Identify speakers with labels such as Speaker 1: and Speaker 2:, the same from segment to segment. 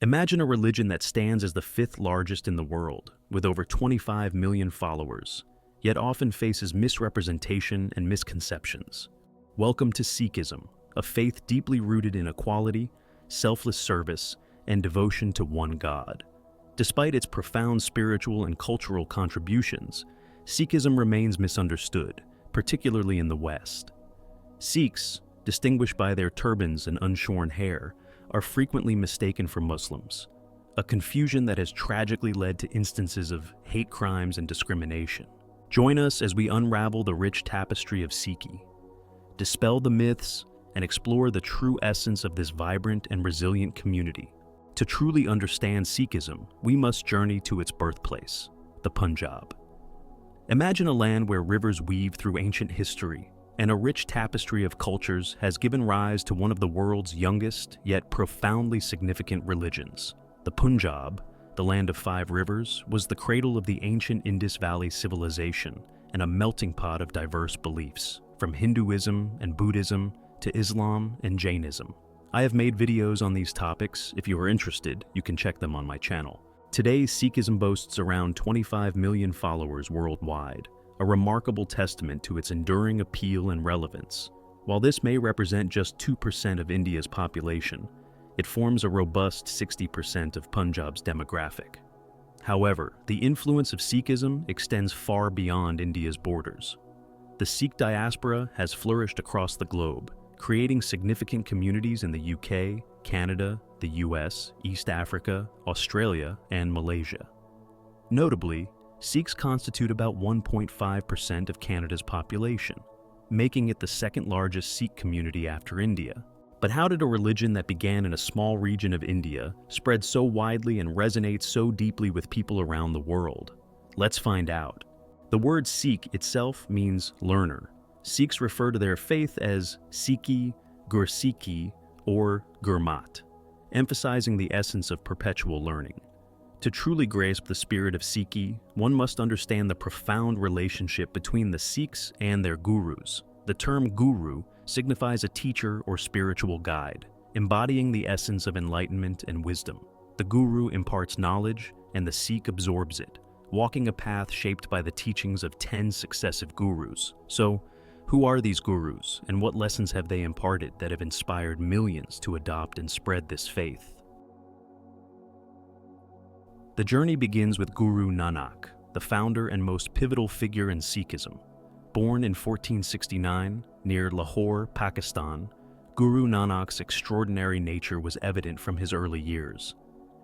Speaker 1: Imagine a religion that stands as the fifth largest in the world, with over 25 million followers, yet often faces misrepresentation and misconceptions. Welcome to Sikhism, a faith deeply rooted in equality, selfless service, and devotion to one God. Despite its profound spiritual and cultural contributions, Sikhism remains misunderstood, particularly in the West. Sikhs, distinguished by their turbans and unshorn hair, are frequently mistaken for Muslims, a confusion that has tragically led to instances of hate crimes and discrimination. Join us as we unravel the rich tapestry of Sikhi, dispel the myths, and explore the true essence of this vibrant and resilient community. To truly understand Sikhism, we must journey to its birthplace, the Punjab. Imagine a land where rivers weave through ancient history, and a rich tapestry of cultures has given rise to one of the world's youngest yet profoundly significant religions. The Punjab, the land of 5 rivers, was the cradle of the ancient Indus Valley civilization and a melting pot of diverse beliefs, from Hinduism and Buddhism to Islam and Jainism. I have made videos on these topics. If you are interested, you can check them on my channel. Today, Sikhism boasts around 25 million followers worldwide, a remarkable testament to its enduring appeal and relevance. While this may represent just 2% of India's population, it forms a robust 60% of Punjab's demographic. However, the influence of Sikhism extends far beyond India's borders. The Sikh diaspora has flourished across the globe, creating significant communities in the UK, Canada, the US, East Africa, Australia, and Malaysia. Notably, Sikhs constitute about 1.5% of Canada's population, making it the second largest Sikh community after India. But how did a religion that began in a small region of India spread so widely and resonate so deeply with people around the world? Let's find out. The word Sikh itself means learner. Sikhs refer to their faith as Sikhi, Gursikhi, or Gurmat, emphasizing the essence of perpetual learning. To truly grasp the spirit of Sikhi, one must understand the profound relationship between the Sikhs and their gurus. The term guru signifies a teacher or spiritual guide, embodying the essence of enlightenment and wisdom. The guru imparts knowledge, and the Sikh absorbs it, walking a path shaped by the teachings of 10 successive gurus. So, who are these gurus, and what lessons have they imparted that have inspired millions to adopt and spread this faith? The journey begins with Guru Nanak, the founder and most pivotal figure in Sikhism. Born in 1469 near Lahore, Pakistan, Guru Nanak's extraordinary nature was evident from his early years.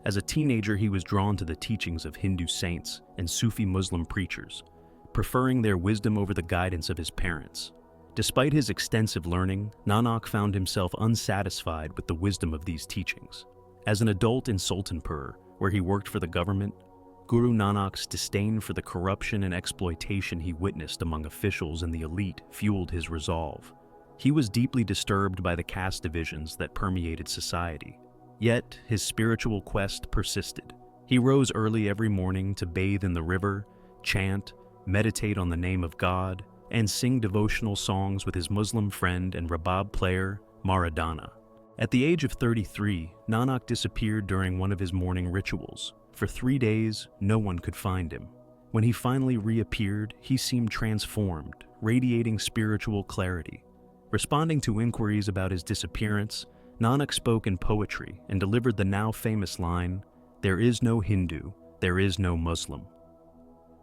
Speaker 1: As a teenager, he was drawn to the teachings of Hindu saints and Sufi Muslim preachers, preferring their wisdom over the guidance of his parents. Despite his extensive learning, Nanak found himself unsatisfied with the wisdom of these teachings. As an adult in Sultanpur, where he worked for the government, Guru Nanak's disdain for the corruption and exploitation he witnessed among officials and the elite fueled his resolve. He was deeply disturbed by the caste divisions that permeated society. Yet, his spiritual quest persisted. He rose early every morning to bathe in the river, chant, meditate on the name of God, and sing devotional songs with his Muslim friend and rabab player, Martyrdom. At the age of 33, Nanak disappeared during one of his morning rituals. For 3 days, no one could find him. When he finally reappeared, he seemed transformed, radiating spiritual clarity. Responding to inquiries about his disappearance, Nanak spoke in poetry and delivered the now famous line, "There is no Hindu, there is no Muslim."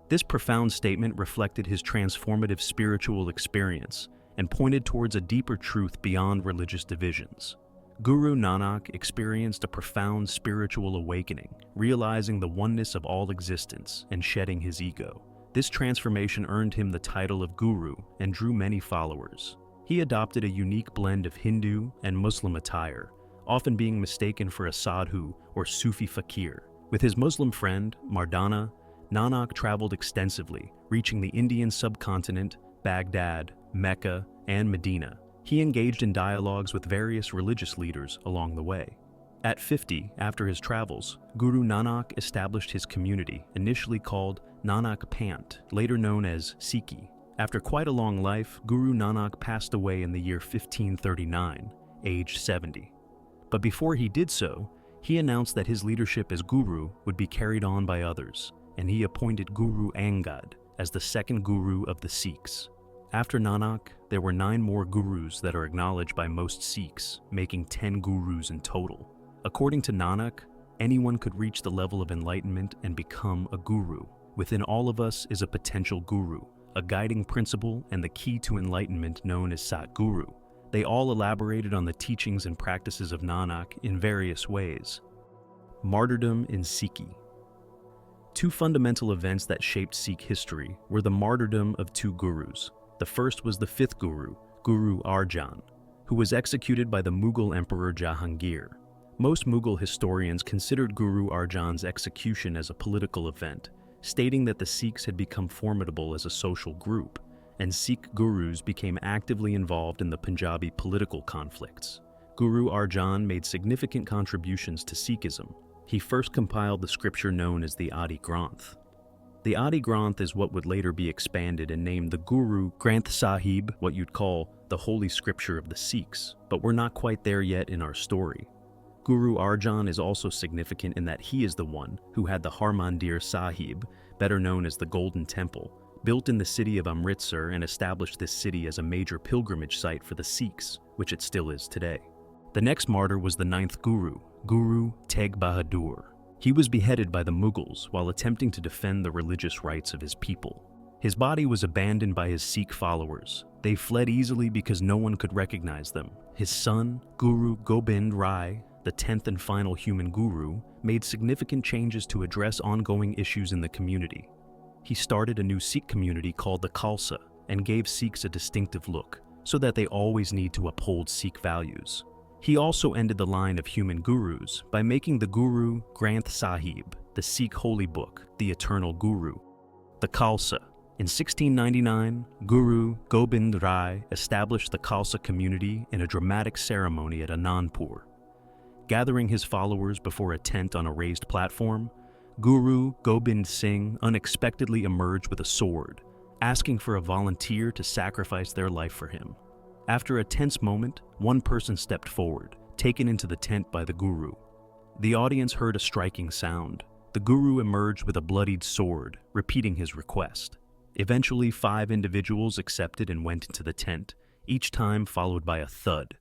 Speaker 1: This profound statement reflected his transformative spiritual experience and pointed towards a deeper truth beyond religious divisions. Guru Nanak experienced a profound spiritual awakening, realizing the oneness of all existence and shedding his ego. This transformation earned him the title of Guru and drew many followers. He adopted a unique blend of Hindu and Muslim attire, often being mistaken for a sadhu or Sufi fakir. With his Muslim friend, Mardana, Nanak traveled extensively, reaching the Indian subcontinent, Baghdad, Mecca, and Medina. He engaged in dialogues with various religious leaders along the way. At 50, after his travels, Guru Nanak established his community, initially called Nanak Panj, later known as Sikhi. After quite a long life, Guru Nanak passed away in the year 1539, aged 70. But before he did so, He announced that his leadership as Guru would be carried on by others, and he appointed Guru Angad as the second Guru of the Sikhs. After Nanak, there were 9 more Gurus that are acknowledged by most Sikhs, making 10 Gurus in total. According to Nanak, anyone could reach the level of enlightenment and become a Guru. Within all of us is a potential Guru, a guiding principle and the key to enlightenment known as Satguru. They all elaborated on the teachings and practices of Nanak in various ways. Martyrdom in Sikhi. 2 fundamental events that shaped Sikh history were the martyrdom of 2 Gurus. The first was the 5th Guru, Guru Arjan, who was executed by the Mughal Emperor Jahangir. Most Mughal historians considered Guru Arjan's execution as a political event, stating that the Sikhs had become formidable as a social group, and Sikh Gurus became actively involved in the Punjabi political conflicts. Guru Arjan made significant contributions to Sikhism. He first compiled the scripture known as the Adi Granth. The Adi Granth is what would later be expanded and named the Guru Granth Sahib, what you'd call the Holy Scripture of the Sikhs, but we're not quite there yet in our story. Guru Arjan is also significant in that he is the one who had the Harimandir Sahib, better known as the Golden Temple, built in the city of Amritsar and established this city as a major pilgrimage site for the Sikhs, which it still is today. The next martyr was the 9th Guru, Guru Tegh Bahadur. He was beheaded by the Mughals while attempting to defend the religious rights of his people. His body was abandoned by his Sikh followers. They fled easily because no one could recognize them. His son, Guru Gobind Rai, the 10th and final human guru, made significant changes to address ongoing issues in the community. He started a new Sikh community called the Khalsa and gave Sikhs a distinctive look, so that they always need to uphold Sikh values. He also ended the line of human gurus by making the Guru Granth Sahib, the Sikh holy book, the eternal guru. The Khalsa. In 1699, Guru Gobind Rai established the Khalsa community in a dramatic ceremony at Anandpur. Gathering his followers before a tent on a raised platform, Guru Gobind Singh unexpectedly emerged with a sword, asking for a volunteer to sacrifice their life for him. After a tense moment, one person stepped forward, taken into the tent by the Guru. The audience heard a striking sound. The Guru emerged with a bloodied sword, repeating his request. Eventually, 5 individuals accepted and went into the tent, each time followed by a thud.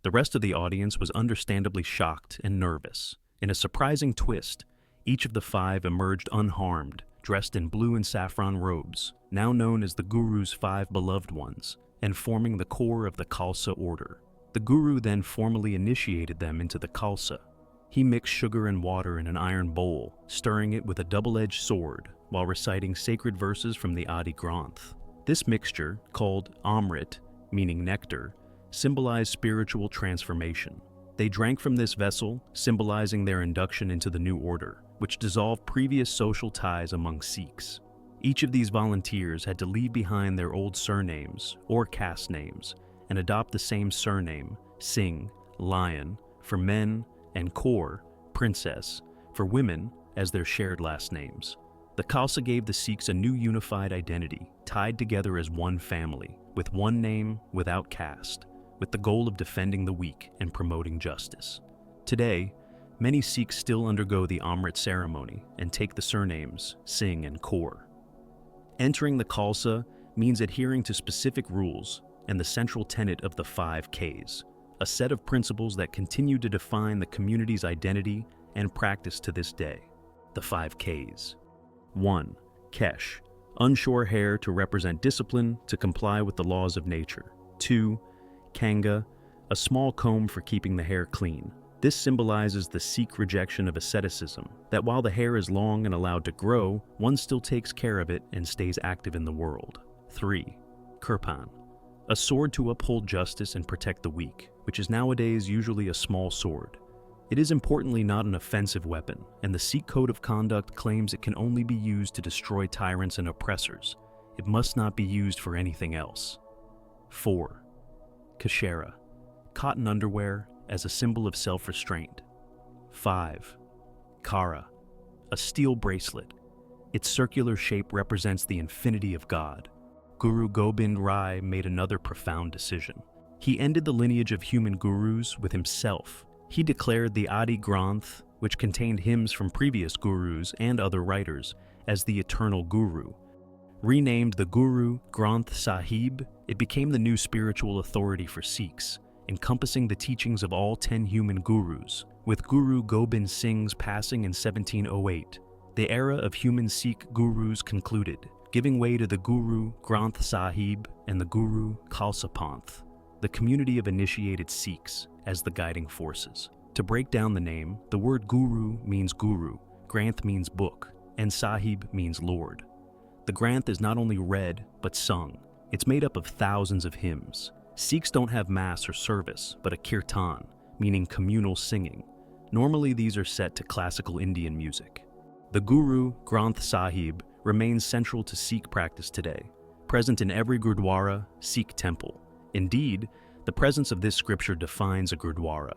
Speaker 1: The rest of the audience was understandably shocked and nervous. In a surprising twist, each of the 5 emerged unharmed, dressed in blue and saffron robes, now known as the Guru's 5 beloved ones, and forming the core of the Khalsa order. The Guru then formally initiated them into the Khalsa. He mixed sugar and water in an iron bowl, stirring it with a double-edged sword, while reciting sacred verses from the Adi Granth. This mixture, called Amrit, meaning nectar, symbolized spiritual transformation. They drank from this vessel, symbolizing their induction into the new order, which dissolved previous social ties among Sikhs. Each of these volunteers had to leave behind their old surnames or caste names and adopt the same surname, Singh, lion, for men, and Kaur, princess, for women, as their shared last names. The Khalsa gave the Sikhs a new unified identity, tied together as one family, with one name, without caste, with the goal of defending the weak and promoting justice. Today, many Sikhs still undergo the Amrit ceremony and take the surnames Singh and Kaur. Entering the Khalsa means adhering to specific rules and the central tenet of the 5 Ks, a set of principles that continue to define the community's identity and practice to this day. The 5 Ks. 1. Kesh, unshore hair to represent discipline to comply with the laws of nature. 2. Kanga, a small comb for keeping the hair clean. This symbolizes the Sikh rejection of asceticism, that while the hair is long and allowed to grow, one still takes care of it and stays active in the world. 3. Kirpan, a sword to uphold justice and protect the weak, which is nowadays usually a small sword. It is importantly not an offensive weapon, and the Sikh Code of Conduct claims it can only be used to destroy tyrants and oppressors. It must not be used for anything else. 4. Kashera, cotton underwear as a symbol of self-restraint. 5. Kara, a steel bracelet. Its circular shape represents the infinity of God. Guru Gobind Rai made another profound decision. He ended the lineage of human gurus with himself. He declared the Adi Granth which contained hymns from previous gurus and other writers, as the eternal guru. Renamed the Guru Granth Sahib, it became the new spiritual authority for Sikhs, encompassing the teachings of all 10 human gurus. With Guru Gobind Singh's passing in 1708, the era of human Sikh gurus concluded, giving way to the Guru Granth Sahib and the Guru Khalsa Panth, the community of initiated Sikhs, as the guiding forces. To break down the name, the word Guru means guru, Granth means book, and Sahib means Lord. The Granth is not only read, but sung. It's made up of thousands of hymns. Sikhs don't have mass or service, but a kirtan, meaning communal singing. Normally these are set to classical Indian music. The Guru Granth Sahib remains central to Sikh practice today, present in every Gurdwara, Sikh temple. Indeed, the presence of this scripture defines a Gurdwara.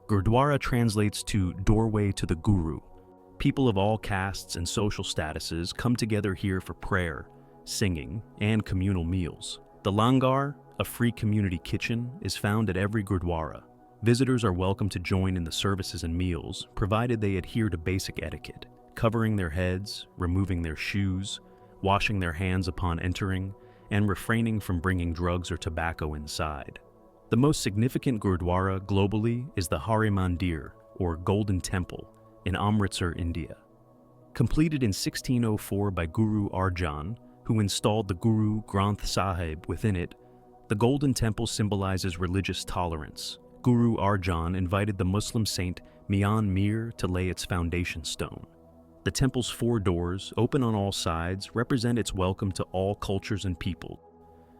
Speaker 1: Gurdwara translates to doorway to the Guru. People of all castes and social statuses come together here for prayer, singing, and communal meals. The langar, a free community kitchen, is found at every Gurdwara. Visitors are welcome to join in the services and meals, provided they adhere to basic etiquette, covering their heads, removing their shoes, washing their hands upon entering, and refraining from bringing drugs or tobacco inside. The most significant Gurdwara globally is the Harimandir, or Golden Temple, in Amritsar, India. Completed in 1604 by Guru Arjan, who installed the Guru Granth Sahib within it, the Golden Temple symbolizes religious tolerance. Guru Arjan invited the Muslim saint Mian Mir to lay its foundation stone. The temple's 4 doors, open on all sides, represent its welcome to all cultures and people,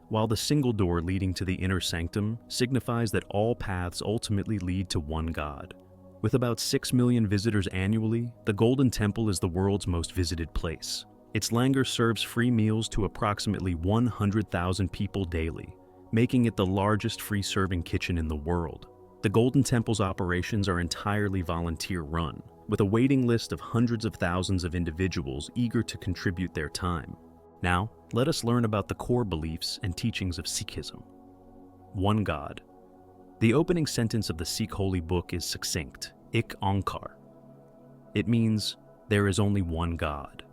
Speaker 1: while the single door leading to the inner sanctum signifies that all paths ultimately lead to one God. With about 6 million visitors annually, the Golden Temple is the world's most visited place. Its langar serves free meals to approximately 100,000 people daily, making it the largest free-serving kitchen in the world. The Golden Temple's operations are entirely volunteer-run, with a waiting list of hundreds of thousands of individuals eager to contribute their time. Now, let us learn about the core beliefs and teachings of Sikhism. One God. The opening sentence of the Sikh holy book is succinct, Ik Onkar. It means, there is only one God.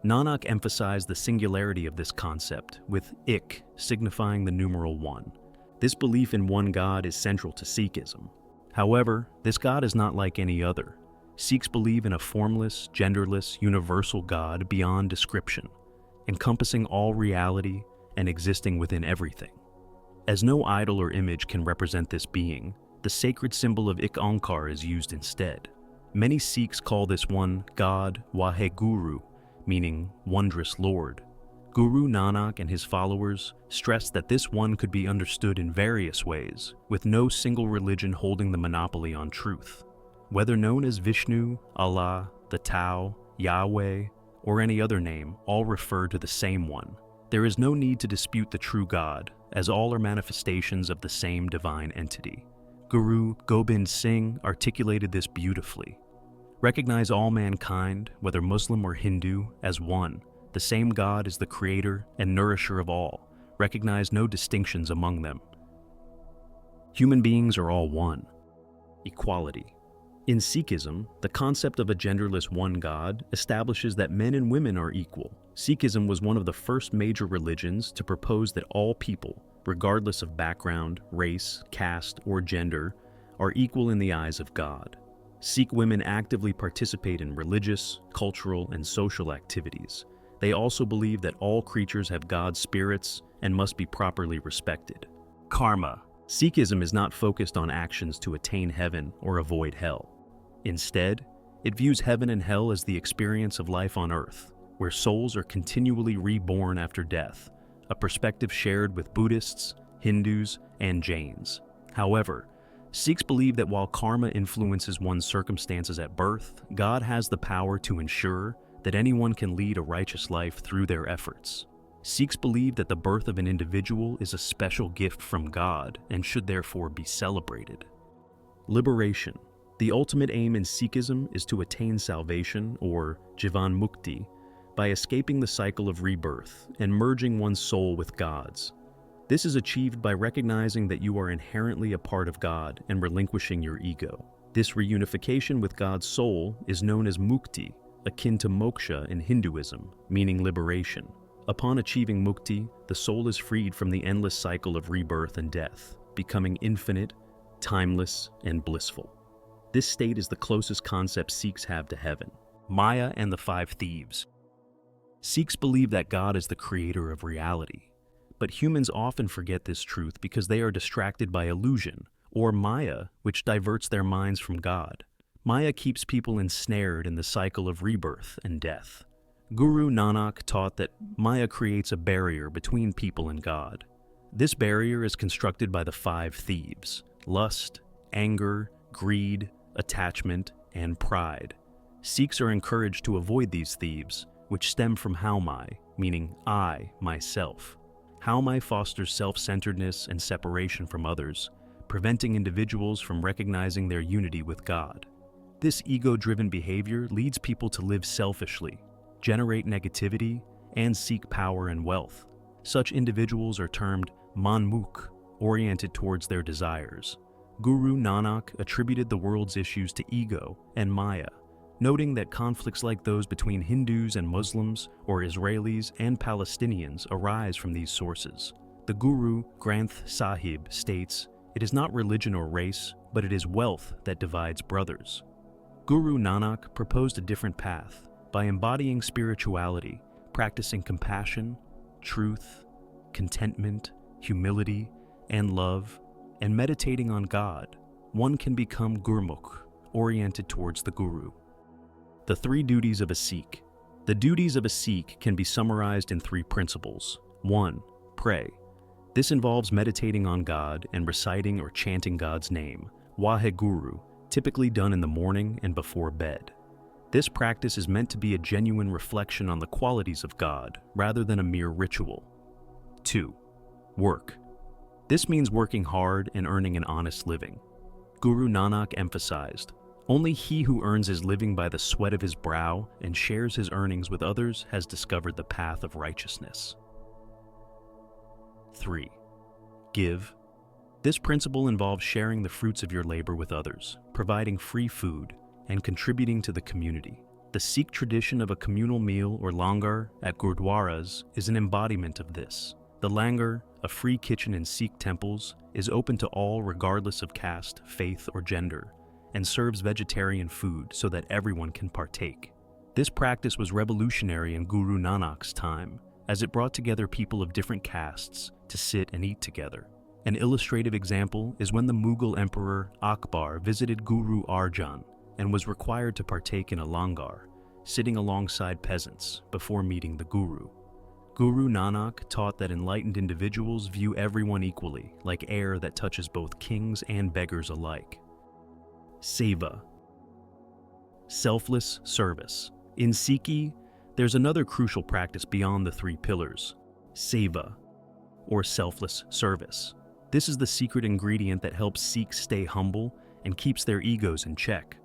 Speaker 1: Nanak emphasized the singularity of this concept, with Ik signifying the numeral 1. This belief in one God is central to Sikhism. However, this God is not like any other. Sikhs believe in a formless, genderless, universal God beyond description, encompassing all reality and existing within everything. As no idol or image can represent this being, the sacred symbol of Ik Onkar is used instead. Many Sikhs call this one God Waheguru, meaning wondrous Lord. Guru Nanak and his followers stressed that this one could be understood in various ways, with no single religion holding the monopoly on truth. Whether known as Vishnu, Allah, the Tao, Yahweh, or any other name, all refer to the same one. There is no need to dispute the true God, as all are manifestations of the same divine entity. Guru Gobind Singh articulated this beautifully. Recognize all mankind, whether Muslim or Hindu, as one. The same God is the creator and nourisher of all. Recognize no distinctions among them. Human beings are all one. Equality. In Sikhism, the concept of a genderless one God establishes that men and women are equal. Sikhism was one of the first major religions to propose that all people, regardless of background, race, caste, or gender, are equal in the eyes of God. Sikh women actively participate in religious, cultural, and social activities. They also believe that all creatures have God's spirits and must be properly respected. Karma. Sikhism is not focused on actions to attain heaven or avoid hell. Instead, it views heaven and hell as the experience of life on earth, where souls are continually reborn after death, a perspective shared with Buddhists, Hindus, and Jains. However, Sikhs believe that while karma influences one's circumstances at birth, God has the power to ensure that anyone can lead a righteous life through their efforts. Sikhs believe that the birth of an individual is a special gift from God and should therefore be celebrated. Liberation. The ultimate aim in Sikhism is to attain salvation, or Jivan Mukti, by escaping the cycle of rebirth and merging one's soul with God's. This is achieved by recognizing that you are inherently a part of God and relinquishing your ego. This reunification with God's soul is known as mukti, akin to moksha in Hinduism, meaning liberation. Upon achieving mukti, the soul is freed from the endless cycle of rebirth and death, becoming infinite, timeless, and blissful. This state is the closest concept Sikhs have to heaven. Maya and the five thieves. Sikhs believe that God is the creator of reality, but humans often forget this truth because they are distracted by illusion, or Maya, which diverts their minds from God. Maya keeps people ensnared in the cycle of rebirth and death. Guru Nanak taught that Maya creates a barrier between people and God. This barrier is constructed by the five thieves: lust, anger, greed, attachment, and pride. Sikhs are encouraged to avoid these thieves, which stem from Haumai, meaning I, myself. Haumai fosters self-centeredness and separation from others, preventing individuals from recognizing their unity with God. This ego-driven behavior leads people to live selfishly, generate negativity, and seek power and wealth. Such individuals are termed manmukh, oriented towards their desires. Guru Nanak attributed the world's issues to ego and Maya, noting that conflicts like those between Hindus and Muslims, or Israelis and Palestinians, arise from these sources. The Guru Granth Sahib states, "It is not religion or race, but it is wealth that divides brothers." Guru Nanak proposed a different path by embodying spirituality, practicing compassion, truth, contentment, humility, and love, and meditating on God. One can become Gurmukh, oriented towards the Guru. The three duties of a Sikh. The duties of a Sikh can be summarized in three principles. 1. Pray. This involves meditating on God and reciting or chanting God's name, Waheguru, typically done in the morning and before bed. This practice is meant to be a genuine reflection on the qualities of God, rather than a mere ritual. 2. Work. This means working hard and earning an honest living. Guru Nanak emphasized, "Only he who earns his living by the sweat of his brow and shares his earnings with others has discovered the path of righteousness." 3. Give. This principle involves sharing the fruits of your labor with others, providing free food, and contributing to the community. The Sikh tradition of a communal meal or langar at Gurdwaras is an embodiment of this. The langar, a free kitchen in Sikh temples, is open to all regardless of caste, faith, or gender, and serves vegetarian food so that everyone can partake. This practice was revolutionary in Guru Nanak's time, as it brought together people of different castes to sit and eat together. An illustrative example is when the Mughal Emperor Akbar visited Guru Arjan and was required to partake in a langar, sitting alongside peasants before meeting the Guru. Guru Nanak taught that enlightened individuals view everyone equally, like air that touches both kings and beggars alike. Seva. Selfless service. In Sikhi, there's another crucial practice beyond the three pillars: Seva, or selfless service. This is the secret ingredient that helps Sikhs stay humble and keeps their egos in check.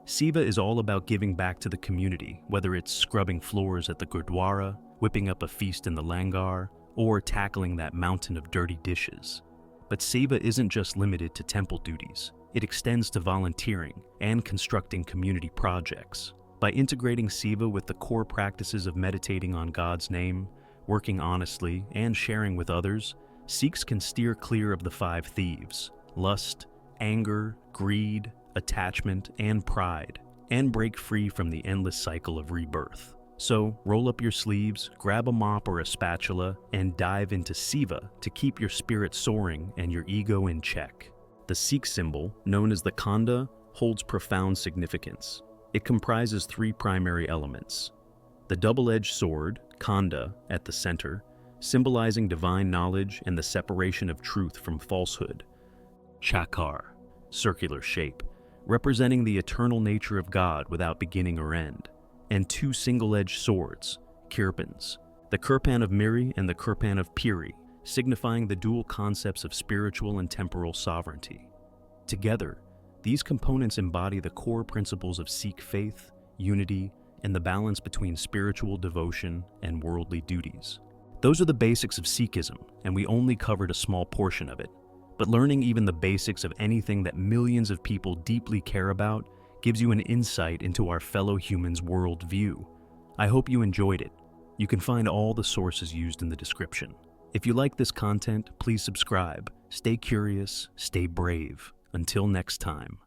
Speaker 1: Seva is all about giving back to the community, whether it's scrubbing floors at the Gurdwara, whipping up a feast in the langar, or tackling that mountain of dirty dishes. But Seva isn't just limited to temple duties. It extends to volunteering and constructing community projects. By integrating Seva with the core practices of meditating on God's name, working honestly, and sharing with others, Sikhs can steer clear of the five thieves: lust, anger, greed, attachment, and pride, and break free from the endless cycle of rebirth. So, roll up your sleeves, grab a mop or a spatula, and dive into Seva to keep your spirit soaring and your ego in check. The Sikh symbol, known as the khanda, holds profound significance. It comprises three primary elements: the double-edged sword, khanda, at the center, symbolizing divine knowledge and the separation of truth from falsehood; Kakaar, circular shape, representing the eternal nature of God without beginning or end; and two single-edged swords, kirpans, the kirpan of Miri and the kirpan of Piri, signifying the dual concepts of spiritual and temporal sovereignty. Together, these components embody the core principles of Sikh faith, unity, and the balance between spiritual devotion and worldly duties. Those are the basics of Sikhism, and we only covered a small portion of it. But learning even the basics of anything that millions of people deeply care about gives you an insight into our fellow humans' worldview. I hope you enjoyed it. You can find all the sources used in the description. If you like this content, please subscribe. Stay curious, stay brave. Until next time.